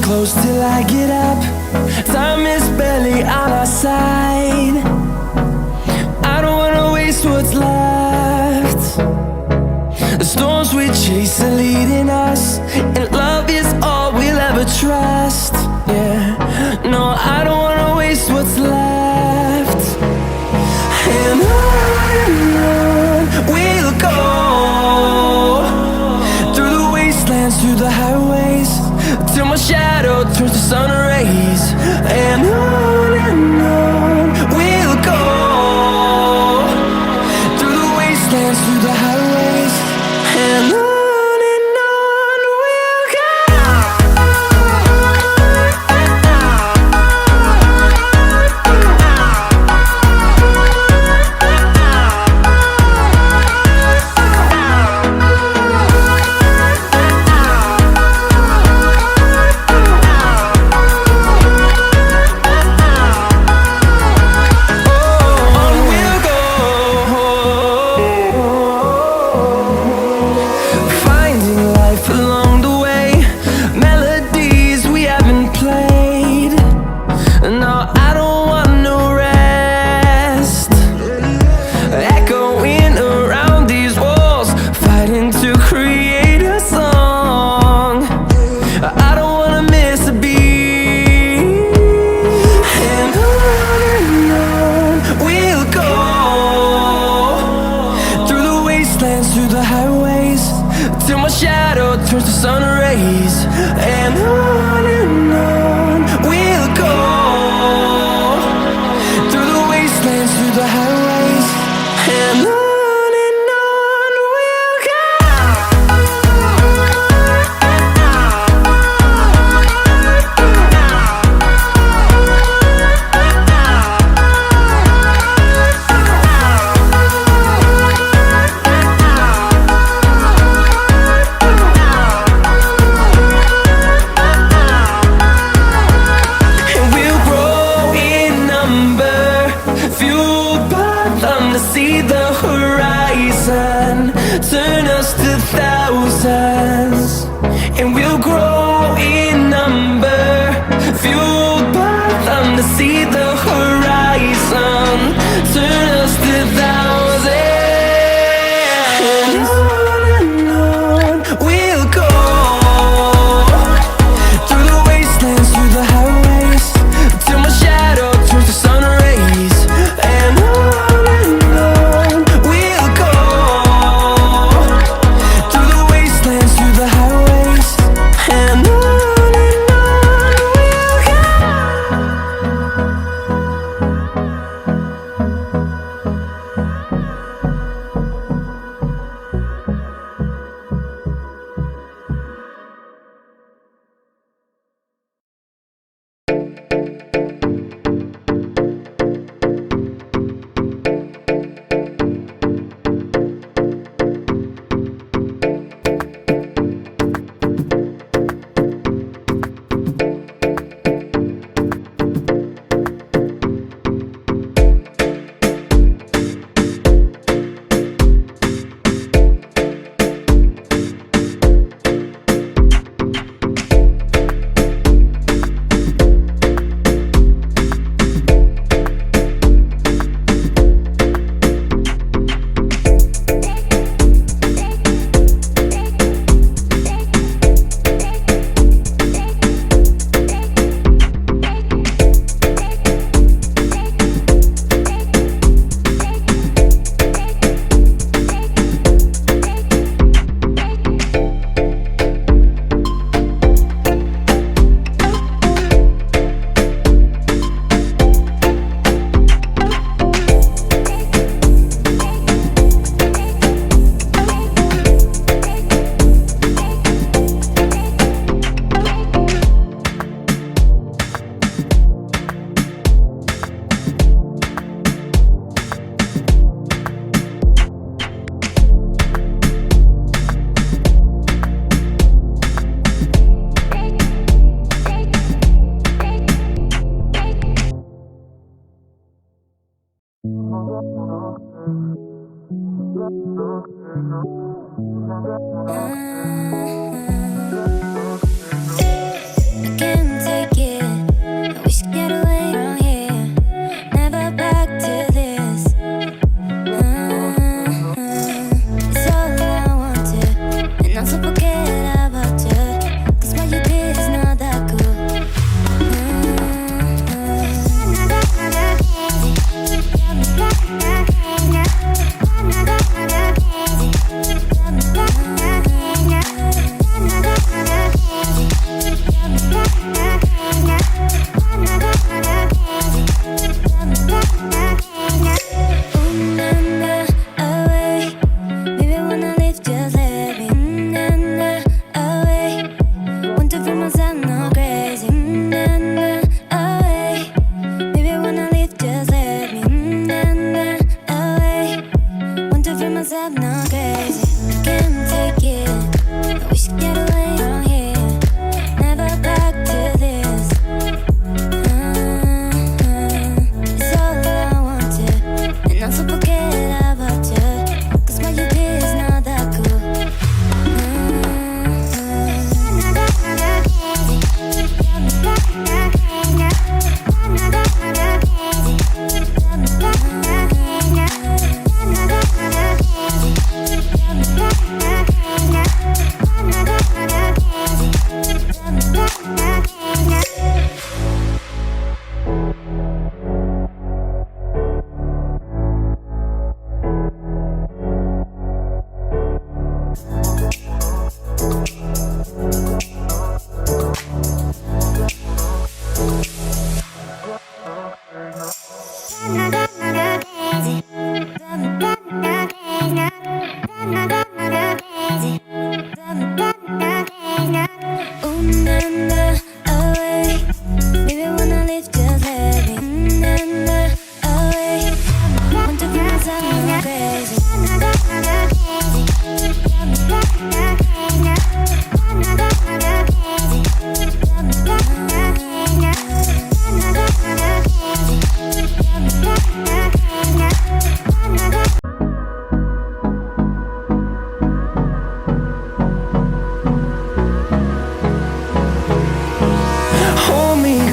close till I get up. Time is barely on our side. I don't wanna waste what's left. The storms we chase are leading us, and love is all we'll ever trust. Yeah, no, I don't wanna waste what's left. And on we'll go, through the wastelands, through the highways, till my shadow turns to sun rays. And on we'll go, through the wastelands, through the highways, and on. can't take it. I wish I get away from here. Never back to this. It's all I wanted, and also forget about you. 'Cause what you did is not that cool.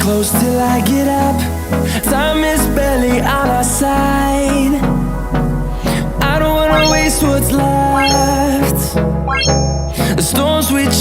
Close till I get up. Time is barely on our side. I don't wanna waste what's left. The storms we chase